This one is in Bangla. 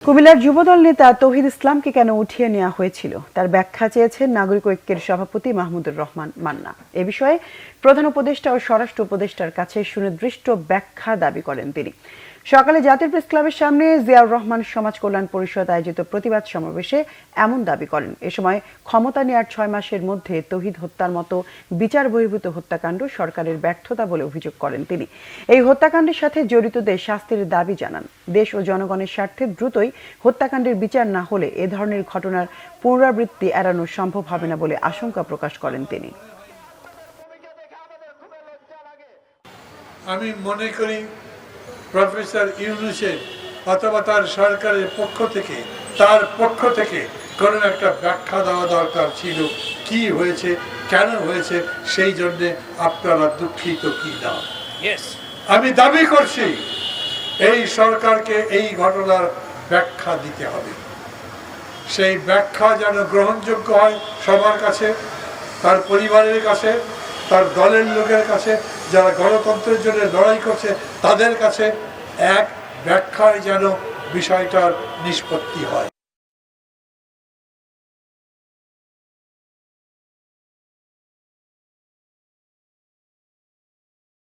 কুমিল্লার যুবদল নেতা তৌহিদ ইসলামকে কেন উঠিয়ে নেওয়া হয়েছিল তার ব্যাখ্যা চেয়েছেন নাগরিক ঐক্যের সভাপতি মাহমুদুর রহমান মান্না। এ বিষয়ে প্রধান উপদেষ্টা ও স্বরাষ্ট্র উপদেষ্টার কাছে সুনির্দিষ্ট ব্যাখ্যা দাবি করেন তিনি। সকালে জাতীয় প্রেস ক্লাবের সামনে জিয়াউর রহমান সমাজ কল্যাণ পরিষদ আয়োজিত প্রতিবাদ সমাবেশে এমন দাবি করেন। এ সময় ক্ষমতা নেওয়ার 6 মাসের মধ্যে তৌহিদ হত্যার মতো বিচার বহির্ভূত হত্যাকাণ্ড সরকারের ব্যর্থতা বলে অভিযোগ করেন তিনি। এই হত্যাকাণ্ডের সাথে জড়িতদের শাস্তির দাবি জানান। দেশ ও জনগণের স্বার্থে দ্রুতই হত্যাকাণ্ডের বিচার না হলে এ ধরনের ঘটনার পুনরাবৃত্তি এড়ানো সম্ভব হবে না বলে আশঙ্কা প্রকাশ করেন তিনি। আমি মনে করি প্রফেসর ইউনূসের অথবা তার সরকারের তার পক্ষ থেকে কোনো একটা ব্যাখ্যা দেওয়া দরকার ছিল, কি হয়েছে, কেন হয়েছে, সেই জন্যে আপনারা দুঃখিত কি না। আমি দাবি করছি এই সরকারকে এই ঘটনার ব্যাখ্যা দিতে হবে। সেই ব্যাখ্যা যেন গ্রহণযোগ্য হয় সবার কাছে, তার পরিবারের কাছে, তার দলের লোকের কাছে, যারা গণতন্ত্রের জন্য লড়াই করছে তাদের কাছে এক ব্যাখ্যায় যেন বিষয়টার নিষ্পত্তি হয়।